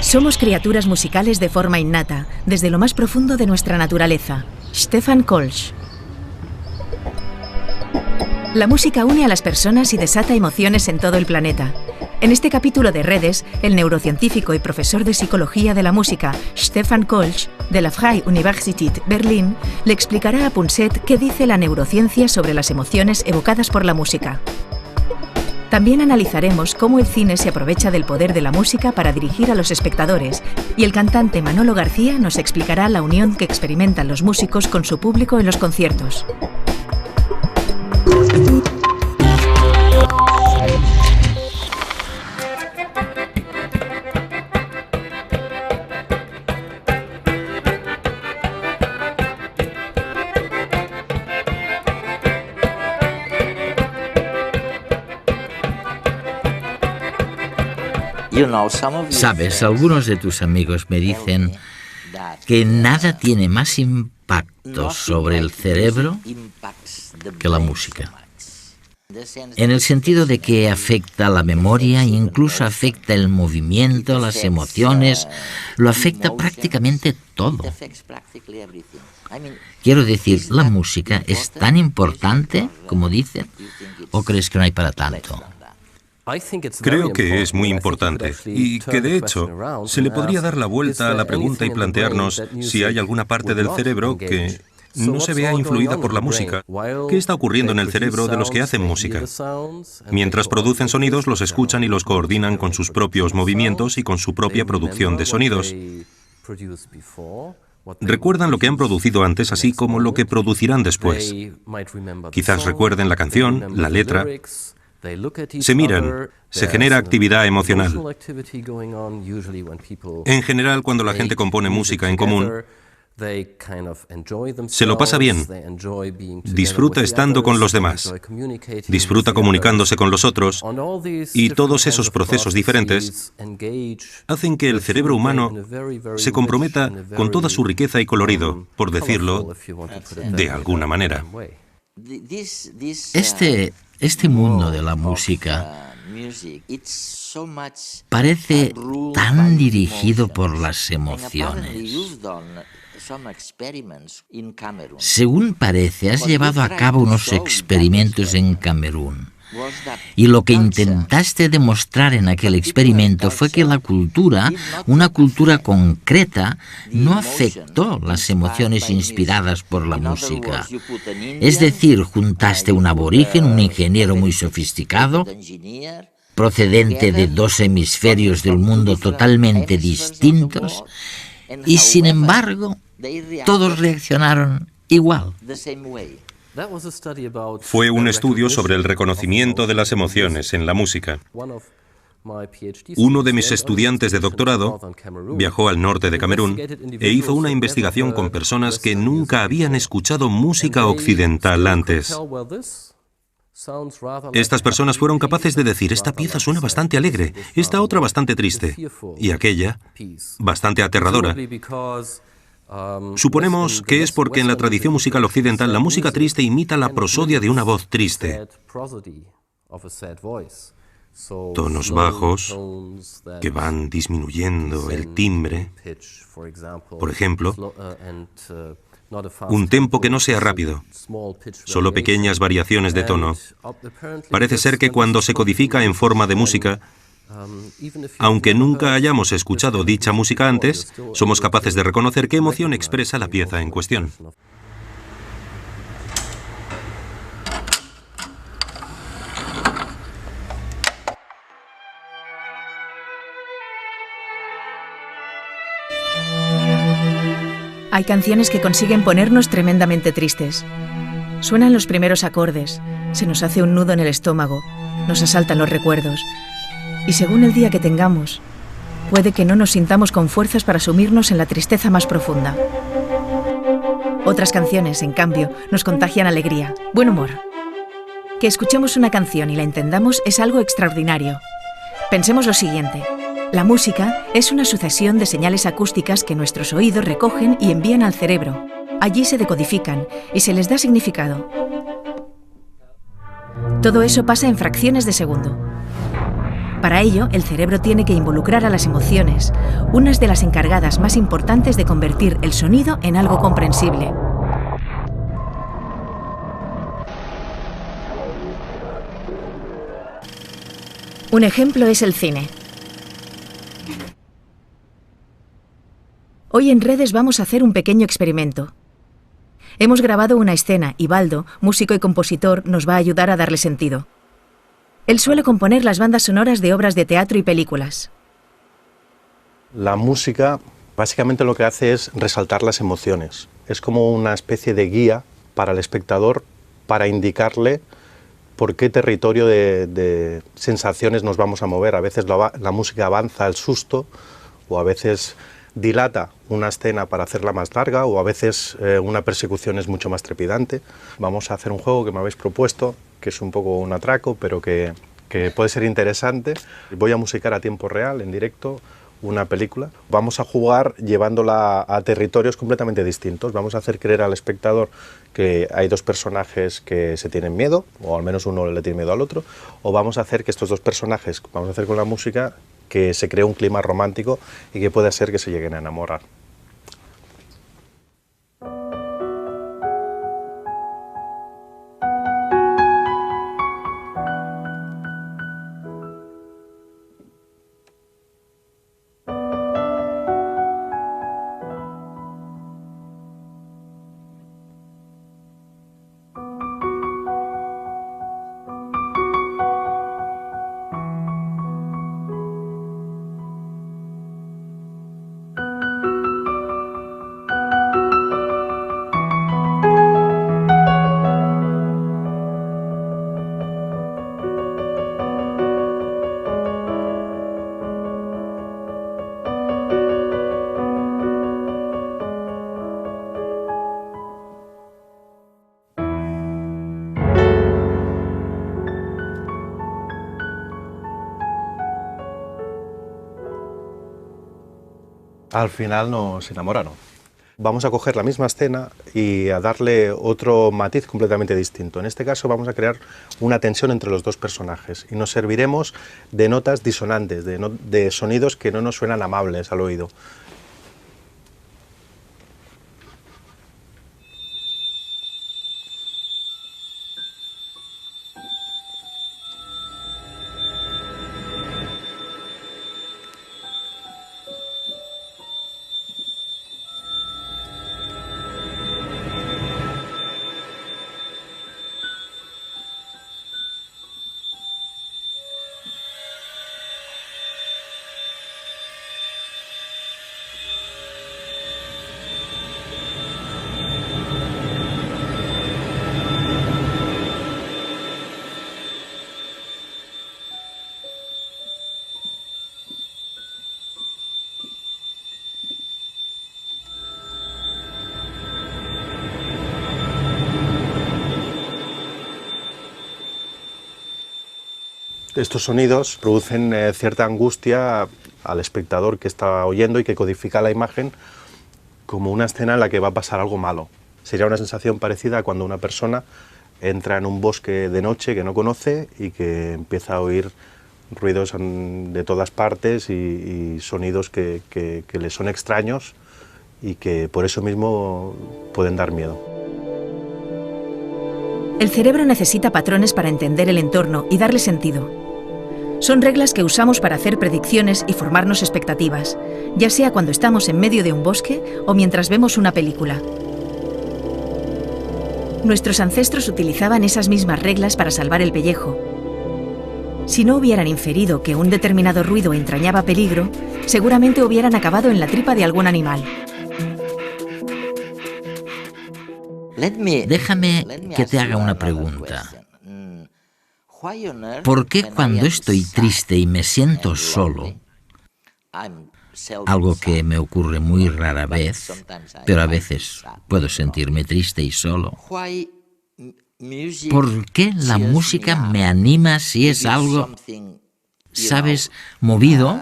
Somos criaturas musicales de forma innata, desde lo más profundo de nuestra naturaleza. Stefan Kolsch. La música une a las personas y desata emociones en todo el planeta. En este capítulo de Redes, el neurocientífico y profesor de psicología de la música, Stefan Kolsch, de la Freie Universität Berlin, le explicará a Punset qué dice la neurociencia sobre las emociones evocadas por la música. También analizaremos cómo el cine se aprovecha del poder de la música para dirigir a los espectadores, y el cantante Manolo García nos explicará la unión que experimentan los músicos con su público en los conciertos. Sabes, algunos de tus amigos me dicen que nada tiene más impacto sobre el cerebro que la música. En el sentido de que afecta la memoria, incluso afecta el movimiento, las emociones, lo afecta prácticamente todo. Quiero decir, ¿la música es tan importante como dicen? ¿O crees que no hay para tanto? Creo que es muy importante y que, de hecho, se le podría dar la vuelta a la pregunta y plantearnos si hay alguna parte del cerebro que no se vea influida por la música. ¿Qué está ocurriendo en el cerebro de los que hacen música? Mientras producen sonidos, los escuchan y los coordinan con sus propios movimientos y con su propia producción de sonidos. Recuerdan lo que han producido antes, así como lo que producirán después. Quizás recuerden la canción, la letra. Se miran, se genera actividad emocional. En general, cuando la gente compone música en común, se lo pasa bien, disfruta estando con los demás, disfruta comunicándose con los otros, y todos esos procesos diferentes hacen que el cerebro humano se comprometa con toda su riqueza y colorido, por decirlo de alguna manera. Este mundo de la música parece tan dirigido por las emociones. Según parece, has llevado a cabo unos experimentos en Camerún. Y lo que intentaste demostrar en aquel experimento fue que la cultura, una cultura concreta, no afectó las emociones inspiradas por la música. Es decir, juntaste un aborigen, un ingeniero muy sofisticado, procedente de dos hemisferios del mundo totalmente distintos, y sin embargo, todos reaccionaron igual. Fue un estudio sobre el reconocimiento de las emociones en la música. Uno de mis estudiantes de doctorado viajó al norte de Camerún e hizo una investigación con personas que nunca habían escuchado música occidental antes. Estas personas fueron capaces de decir: esta pieza suena bastante alegre, esta otra bastante triste, y aquella bastante aterradora. Suponemos que es porque en la tradición musical occidental la música triste imita la prosodia de una voz triste. Tonos bajos que van disminuyendo el timbre, por ejemplo, un tempo que no sea rápido, solo pequeñas variaciones de tono. Parece ser que cuando se codifica en forma de música, aunque nunca hayamos escuchado dicha música antes, somos capaces de reconocer qué emoción expresa la pieza en cuestión. Hay canciones que consiguen ponernos tremendamente tristes. Suenan los primeros acordes, se nos hace un nudo en el estómago, nos asaltan los recuerdos. Y según el día que tengamos, puede que no nos sintamos con fuerzas para sumirnos en la tristeza más profunda. Otras canciones, en cambio, nos contagian alegría, buen humor. Que escuchemos una canción y la entendamos es algo extraordinario. Pensemos lo siguiente. La música es una sucesión de señales acústicas que nuestros oídos recogen y envían al cerebro. Allí se decodifican y se les da significado. Todo eso pasa en fracciones de segundo. Para ello, el cerebro tiene que involucrar a las emociones, unas de las encargadas más importantes de convertir el sonido en algo comprensible. Un ejemplo es el cine. Hoy en Redes vamos a hacer un pequeño experimento. Hemos grabado una escena y Baldo, músico y compositor, nos va a ayudar a darle sentido. Él suele componer las bandas sonoras de obras de teatro y películas. La música básicamente lo que hace es resaltar las emociones. Es como una especie de guía para el espectador para indicarle por qué territorio de sensaciones nos vamos a mover. A veces la música avanza al susto, o a veces dilata una escena para hacerla más larga, o a veces una persecución es mucho más trepidante. Vamos a hacer un juego que me habéis propuesto, que es un poco un atraco, pero que puede ser interesante. Voy a musicar a tiempo real, en directo, una película. Vamos a jugar llevándola a territorios completamente distintos. Vamos a hacer creer al espectador que hay dos personajes que se tienen miedo, o al menos uno le tiene miedo al otro, o vamos a hacer que estos dos personajes, vamos a hacer con la música, que se cree un clima romántico y que puede ser que se lleguen a enamorar. Al final nos enamoraron. Vamos a coger la misma escena y a darle otro matiz completamente distinto. En este caso vamos a crear una tensión entre los dos personajes y nos serviremos de notas disonantes, de sonidos que no nos suenan amables al oído. Estos sonidos producen cierta angustia al espectador que está oyendo y que codifica la imagen como una escena en la que va a pasar algo malo. Sería una sensación parecida a cuando una persona entra en un bosque de noche que no conoce y que empieza a oír ruidos de todas partes y sonidos que le son extraños y que por eso mismo pueden dar miedo. El cerebro necesita patrones para entender el entorno y darle sentido. Son reglas que usamos para hacer predicciones y formarnos expectativas, ya sea cuando estamos en medio de un bosque o mientras vemos una película. Nuestros ancestros utilizaban esas mismas reglas para salvar el pellejo. Si no hubieran inferido que un determinado ruido entrañaba peligro, seguramente hubieran acabado en la tripa de algún animal. Déjame que te haga una pregunta. ¿Por qué cuando estoy triste y me siento solo, algo que me ocurre muy rara vez, pero a veces puedo sentirme triste y solo. ¿Por qué la música me anima si es algo, sabes, movido,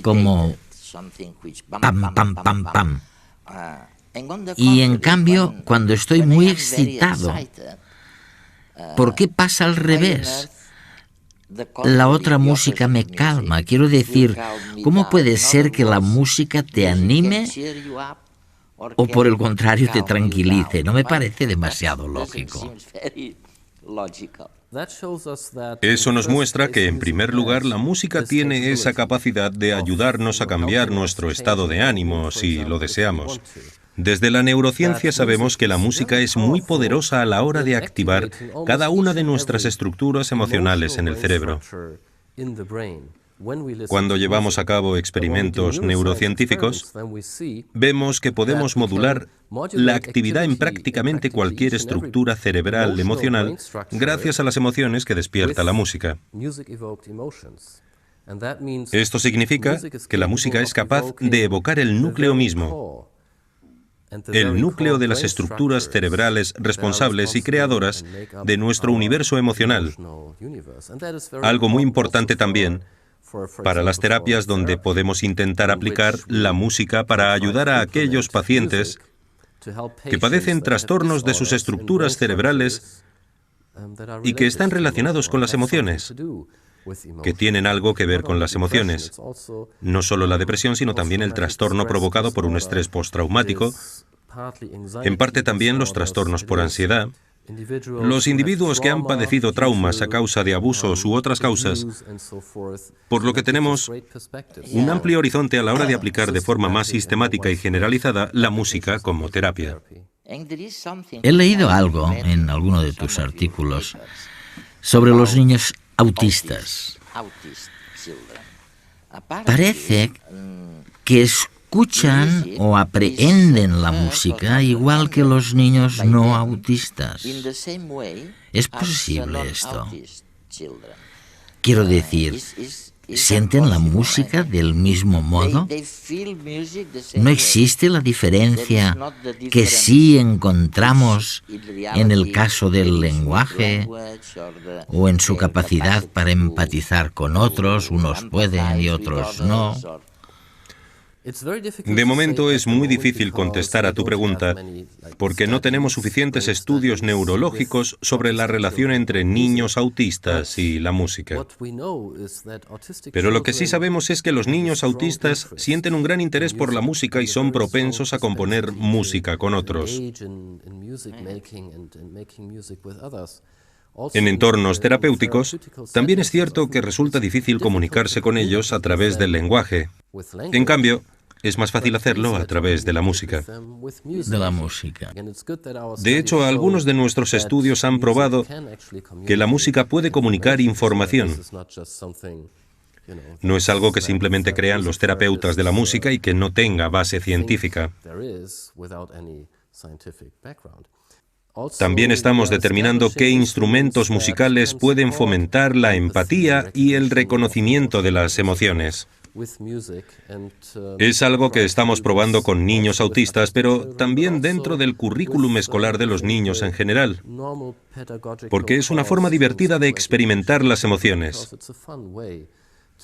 como pam, pam, pam, pam? Y en cambio, cuando estoy muy excitado, ¿por qué pasa al revés? La otra música me calma. Quiero decir, ¿cómo puede ser que la música te anime o por el contrario te tranquilice? No me parece demasiado lógico. Eso nos muestra que, en primer lugar, la música tiene esa capacidad de ayudarnos a cambiar nuestro estado de ánimo, si lo deseamos. Desde la neurociencia sabemos que la música es muy poderosa a la hora de activar cada una de nuestras estructuras emocionales en el cerebro. Cuando llevamos a cabo experimentos neurocientíficos, vemos que podemos modular la actividad en prácticamente cualquier estructura cerebral emocional gracias a las emociones que despierta la música. Esto significa que la música es capaz de evocar el núcleo mismo, el núcleo de las estructuras cerebrales responsables y creadoras de nuestro universo emocional. Algo muy importante también para las terapias donde podemos intentar aplicar la música para ayudar a aquellos pacientes que padecen trastornos de sus estructuras cerebrales y que están relacionados con las emociones, que tienen algo que ver con las emociones. No solo la depresión, sino también el trastorno provocado por un estrés postraumático, en parte también los trastornos por ansiedad. Los individuos que han padecido traumas a causa de abusos u otras causas, por lo que tenemos un amplio horizonte a la hora de aplicar de forma más sistemática y generalizada la música como terapia. He leído algo en alguno de tus artículos sobre los niños autistas. Parece que escuchan o aprehenden la música igual que los niños no autistas. ¿Es posible esto? Quiero decir, ¿sienten la música del mismo modo? ¿No existe la diferencia que sí encontramos en el caso del lenguaje o en su capacidad para empatizar con otros? Unos pueden y otros no. De momento es muy difícil contestar a tu pregunta porque no tenemos suficientes estudios neurológicos sobre la relación entre niños autistas y la música. Pero lo que sí sabemos es que los niños autistas sienten un gran interés por la música y son propensos a componer música con otros. En entornos terapéuticos, también es cierto que resulta difícil comunicarse con ellos a través del lenguaje. En cambio, es más fácil hacerlo a través de la música. De hecho, algunos de nuestros estudios han probado que la música puede comunicar información. No es algo que simplemente crean los terapeutas de la música y que no tenga base científica. También estamos determinando qué instrumentos musicales pueden fomentar la empatía y el reconocimiento de las emociones. Es algo que estamos probando con niños autistas, pero también dentro del currículum escolar de los niños en general, porque es una forma divertida de experimentar las emociones,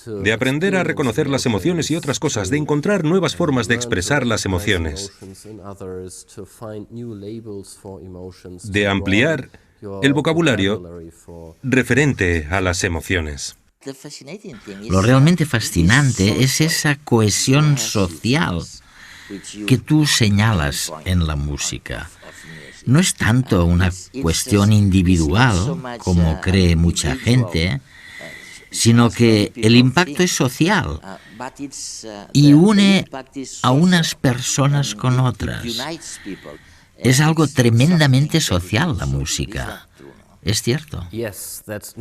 de aprender a reconocer las emociones y otras cosas, de encontrar nuevas formas de expresar las emociones, de ampliar el vocabulario referente a las emociones. Lo realmente fascinante es esa cohesión social que tú señalas en la música. No es tanto una cuestión individual, como cree mucha gente, sino que el impacto es social y une a unas personas con otras. Es algo tremendamente social la música. ¿Es cierto?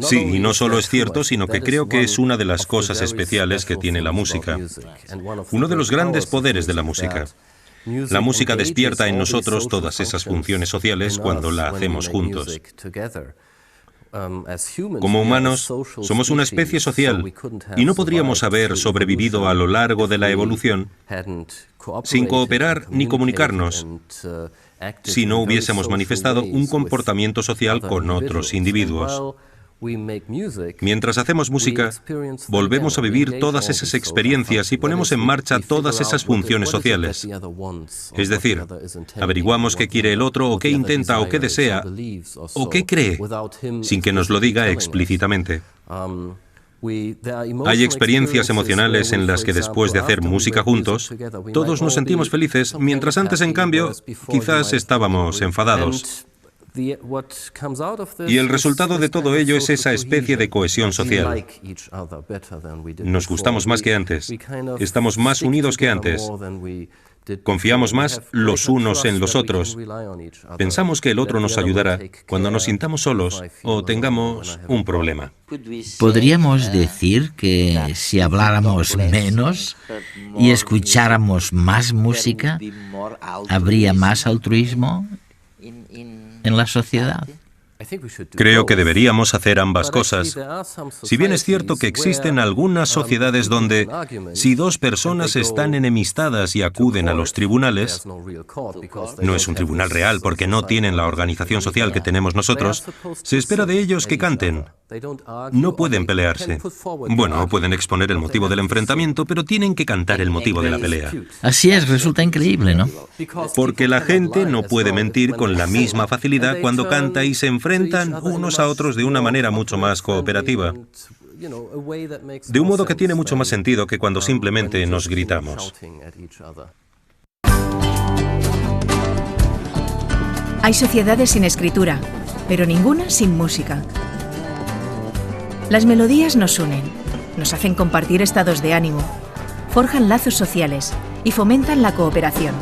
Sí, y no solo es cierto, sino que creo que es una de las cosas especiales que tiene la música. Uno de los grandes poderes de la música. La música despierta en nosotros todas esas funciones sociales cuando la hacemos juntos. Como humanos, somos una especie social y no podríamos haber sobrevivido a lo largo de la evolución sin cooperar ni comunicarnos si no hubiésemos manifestado un comportamiento social con otros individuos. Mientras hacemos música, volvemos a vivir todas esas experiencias y ponemos en marcha todas esas funciones sociales. Es decir, averiguamos qué quiere el otro, o qué intenta, o qué desea, o qué cree, sin que nos lo diga explícitamente. Hay experiencias emocionales en las que después de hacer música juntos, todos nos sentimos felices, mientras antes, en cambio, quizás estábamos enfadados. Y el resultado de todo ello es esa especie de cohesión social. Nos gustamos más que antes, estamos más unidos que antes, confiamos más los unos en los otros, pensamos que el otro nos ayudará cuando nos sintamos solos o tengamos un problema. ¿Podríamos decir que si habláramos menos y escucháramos más música, habría más altruismo en la sociedad? Creo que deberíamos hacer ambas cosas. Si bien es cierto que existen algunas sociedades donde, si dos personas están enemistadas y acuden a los tribunales, no es un tribunal real porque no tienen la organización social que tenemos nosotros, se espera de ellos que canten. No pueden pelearse. Bueno, pueden exponer el motivo del enfrentamiento, pero tienen que cantar el motivo de la pelea. Así es, resulta increíble, ¿no? Porque la gente no puede mentir con la misma facilidad cuando canta y se enfrentan unos a otros de una manera mucho más cooperativa. De un modo que tiene mucho más sentido que cuando simplemente nos gritamos. Hay sociedades sin escritura, pero ninguna sin música. Las melodías nos unen, nos hacen compartir estados de ánimo, forjan lazos sociales y fomentan la cooperación.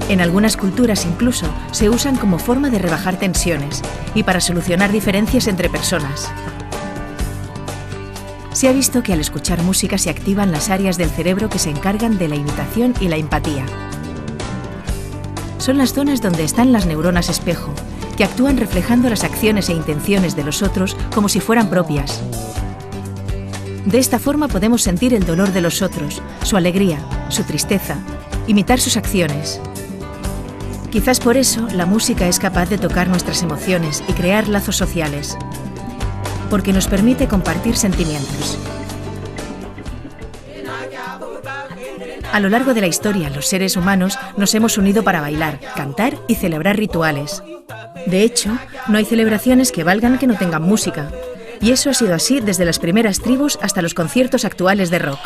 En algunas culturas incluso se usan como forma de rebajar tensiones y para solucionar diferencias entre personas. Se ha visto que al escuchar música se activan las áreas del cerebro que se encargan de la imitación y la empatía. Son las zonas donde están las neuronas espejo, que actúan reflejando las acciones e intenciones de los otros como si fueran propias. De esta forma podemos sentir el dolor de los otros, su alegría, su tristeza, imitar sus acciones. Quizás por eso la música es capaz de tocar nuestras emociones y crear lazos sociales, porque nos permite compartir sentimientos. A lo largo de la historia, los seres humanos nos hemos unido para bailar, cantar y celebrar rituales. De hecho, no hay celebraciones que valgan que no tengan música, y eso ha sido así desde las primeras tribus hasta los conciertos actuales de rock.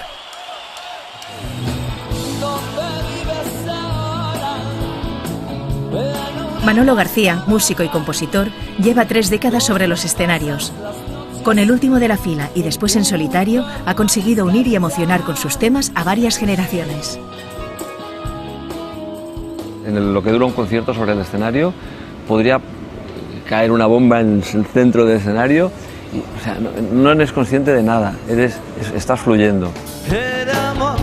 Manolo García, músico y compositor, lleva 3 décadas sobre los escenarios. Con el último de la fila y después en solitario, ha conseguido unir y emocionar con sus temas a varias generaciones. En lo que dura un concierto sobre el escenario, podría caer una bomba en el centro del escenario y, o sea, no eres consciente de nada, estás fluyendo. Éramos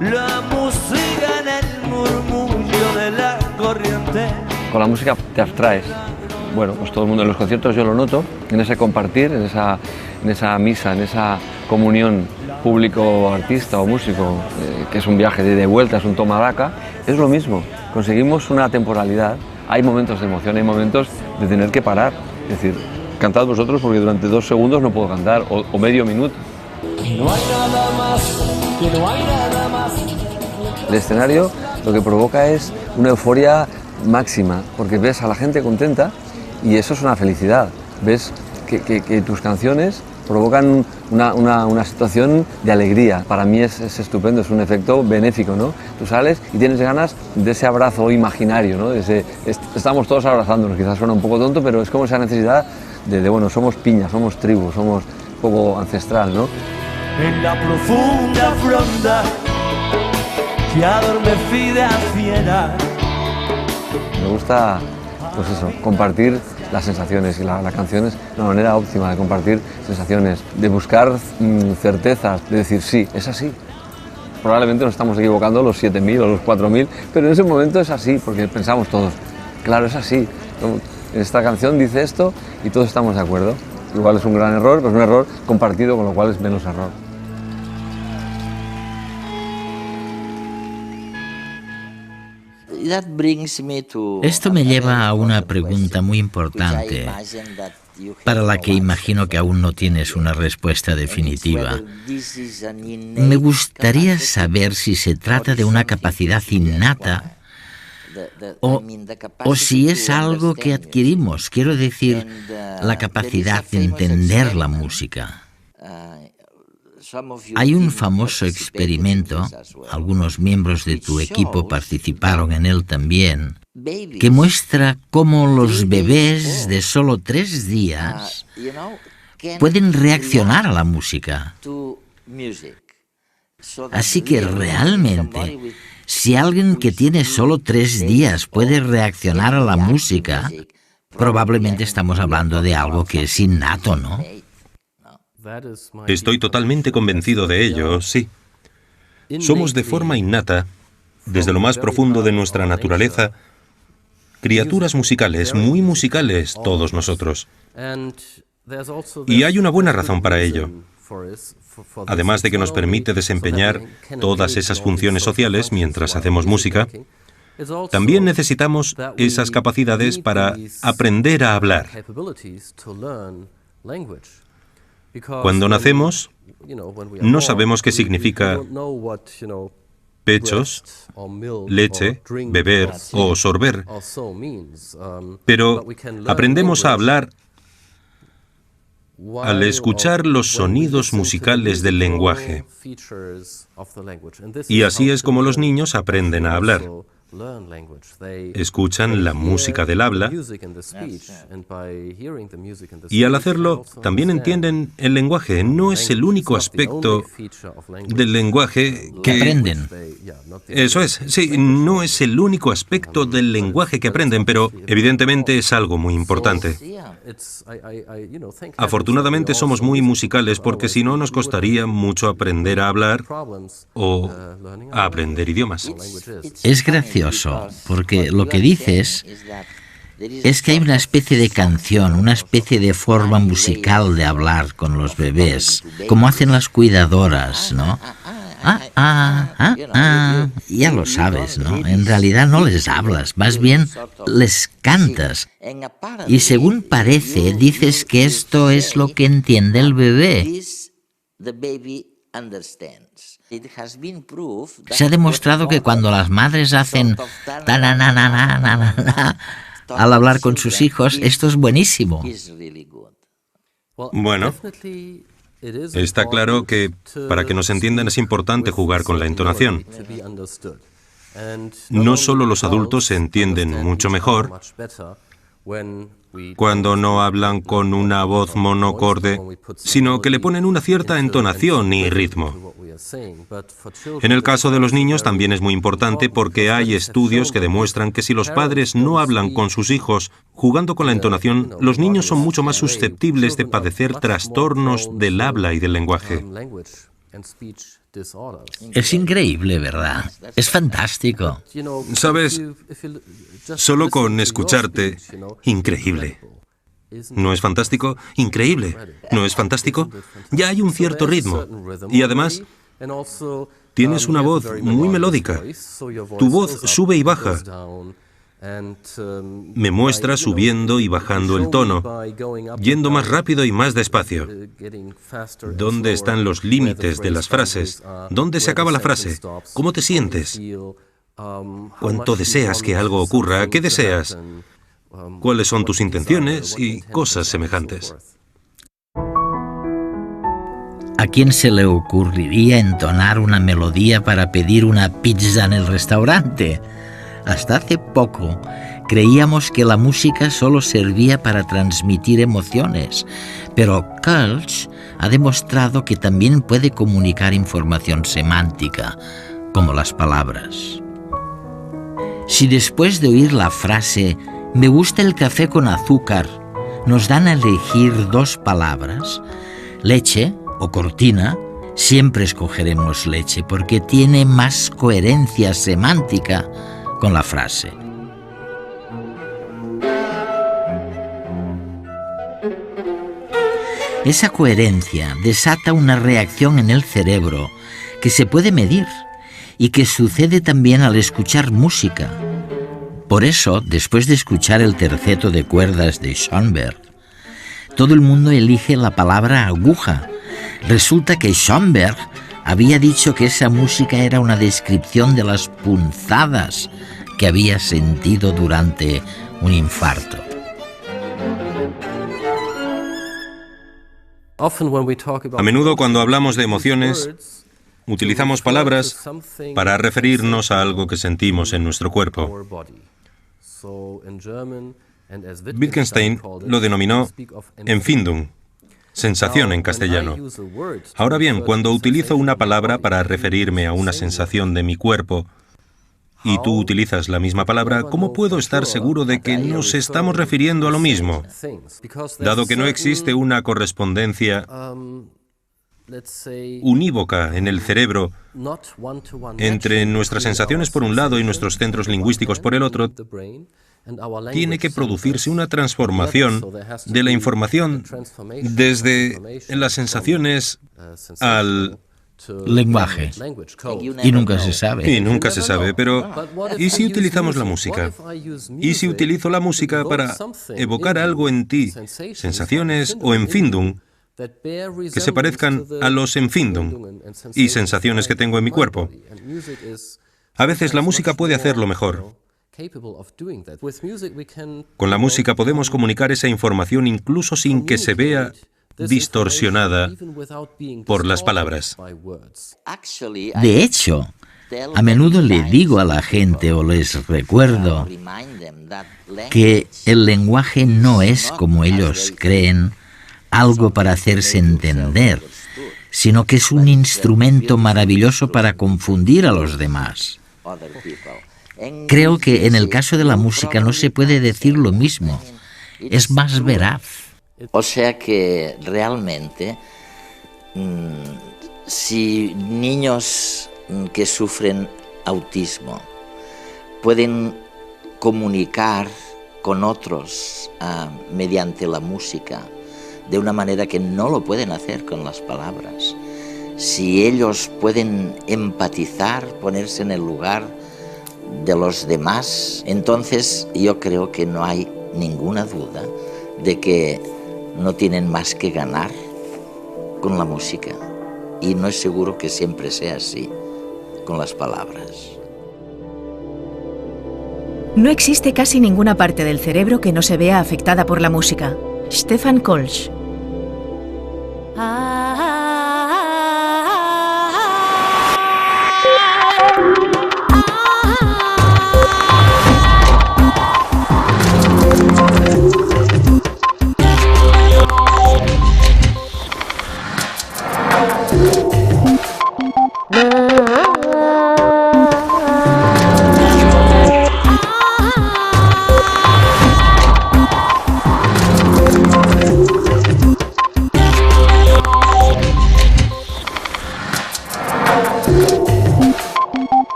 la música en el murmullo de la corriente. Con la música te abstraes. Bueno, pues todo el mundo en los conciertos yo lo noto, en ese compartir, en esa misa, en esa comunión público-artista o músico, que es un viaje de ida y vuelta, es un toma daca, es lo mismo, conseguimos una temporalidad, hay momentos de emoción, hay momentos de tener que parar, es decir, cantad vosotros porque durante 2 segundos no puedo cantar, o medio minuto. No hay nada más, que no hay nada más. El escenario lo que provoca es una euforia máxima, porque ves a la gente contenta y eso es una felicidad, ves que tus canciones provocan una situación de alegría. Para mí es estupendo, es un efecto benéfico, ¿no? Tú sales y tienes ganas de ese abrazo imaginario, ¿no? Estamos todos abrazándonos, quizás suena un poco tonto, pero es como esa necesidad bueno, somos piña, somos tribu, somos un poco ancestral, ¿no? En la profunda fronda que adormecida fiera. Me gusta, pues eso, compartir las sensaciones y la canción es una manera óptima de compartir sensaciones, de buscar certezas, de decir sí, es así. Probablemente nos estamos equivocando los 7.000 o los 4.000, pero en ese momento es así, porque pensamos todos, claro, es así. esta canción dice esto y todos estamos de acuerdo. Igual es un gran error, pero es un error compartido, con lo cual es menos error. Esto me lleva a una pregunta muy importante, para la que imagino que aún no tienes una respuesta definitiva. Me gustaría saber si se trata de una capacidad innata o si es algo que adquirimos, quiero decir, la capacidad de entender la música. Hay un famoso experimento, algunos miembros de tu equipo participaron en él también, que muestra cómo los bebés de solo 3 días pueden reaccionar a la música. Así que realmente, si alguien que tiene solo 3 días puede reaccionar a la música, probablemente estamos hablando de algo que es innato, ¿no? Estoy totalmente convencido de ello, sí. Somos de forma innata, desde lo más profundo de nuestra naturaleza, criaturas musicales, muy musicales todos nosotros. Y hay una buena razón para ello. Además de que nos permite desempeñar todas esas funciones sociales mientras hacemos música, también necesitamos esas capacidades para aprender a hablar. Cuando nacemos, no sabemos qué significa pechos, leche, beber o sorber, pero aprendemos a hablar al escuchar los sonidos musicales del lenguaje. Y así es como los niños aprenden a hablar. Escuchan la música del habla y al hacerlo también entienden el lenguaje. No es el único aspecto del lenguaje que aprenden. Eso es, sí, no es el único aspecto del lenguaje que aprenden, pero evidentemente es algo muy importante. Afortunadamente somos muy musicales porque si no nos costaría mucho aprender a hablar o a aprender idiomas. Es gracioso, porque lo que dices es que hay una especie de canción, una especie de forma musical de hablar con los bebés, como hacen las cuidadoras, ¿no? Ya lo sabes, ¿no? En realidad no les hablas, más bien les cantas. Y según parece, dices que esto es lo que entiende el bebé. Se ha demostrado que cuando las madres hacen al hablar con sus hijos, esto es buenísimo. Bueno, está claro que para que nos entiendan es importante jugar con la entonación. No solo los adultos se entienden mucho mejor cuando no hablan con una voz monocorde, sino que le ponen una cierta entonación y ritmo. En el caso de los niños también es muy importante porque hay estudios que demuestran que si los padres no hablan con sus hijos jugando con la entonación, los niños son mucho más susceptibles de padecer trastornos del habla y del lenguaje. Es increíble, ¿verdad? Es fantástico. ¿Sabes? Solo con escucharte, increíble. ¿No es fantástico? Increíble. ¿No es fantástico? Ya hay un cierto ritmo. Y además, tienes una voz muy melódica. Tu voz sube y baja. Me muestra subiendo y bajando el tono, yendo más rápido y más despacio. ¿Dónde están los límites de las frases? ¿Dónde se acaba la frase? ¿Cómo te sientes? ¿Cuánto deseas que algo ocurra? ¿Qué deseas? ¿Cuáles son tus intenciones? Y cosas semejantes. ¿A quién se le ocurriría entonar una melodía para pedir una pizza en el restaurante? Hasta hace poco creíamos que la música solo servía para transmitir emociones, pero Kölsch ha demostrado que también puede comunicar información semántica, como las palabras. Si después de oír la frase «me gusta el café con azúcar», nos dan a elegir 2 palabras, leche o cortina, siempre escogeremos leche porque tiene más coherencia semántica con la frase. Esa coherencia desata una reacción en el cerebro que se puede medir y que sucede también al escuchar música. Por eso, después de escuchar el terceto de cuerdas de Schoenberg, todo el mundo elige la palabra aguja. Resulta que Schoenberg había dicho que esa música era una descripción de las punzadas que había sentido durante un infarto. A menudo cuando hablamos de emociones, utilizamos palabras para referirnos a algo que sentimos en nuestro cuerpo. Wittgenstein lo denominó Empfindung, sensación en castellano. Ahora bien, cuando utilizo una palabra para referirme a una sensación de mi cuerpo, y tú utilizas la misma palabra, ¿cómo puedo estar seguro de que nos estamos refiriendo a lo mismo? Dado que no existe una correspondencia unívoca en el cerebro entre nuestras sensaciones por un lado y nuestros centros lingüísticos por el otro, tiene que producirse una transformación de la información desde las sensaciones al lenguaje. Y nunca se sabe. Y nunca se sabe, pero ¿y si utilizamos la música? ¿Y si utilizo la música para evocar algo en ti, sensaciones o Empfindung, que se parezcan a los Empfindung y sensaciones que tengo en mi cuerpo? A veces la música puede hacerlo mejor. Con la música podemos comunicar esa información incluso sin que se vea distorsionada por las palabras. De hecho, a menudo le digo a la gente o les recuerdo que el lenguaje no es, como ellos creen, algo para hacerse entender, sino que es un instrumento maravilloso para confundir a los demás. Creo que en el caso de la música no se puede decir lo mismo, es más veraz. O sea que realmente, si niños que sufren autismo pueden comunicar con otros mediante la música de una manera que no lo pueden hacer con las palabras, si ellos pueden empatizar, ponerse en el lugar de los demás, entonces yo creo que no hay ninguna duda de que no tienen más que ganar con la música. Y no es seguro que siempre sea así con las palabras. No existe casi ninguna parte del cerebro que no se vea afectada por la música. Stefan Kolsch.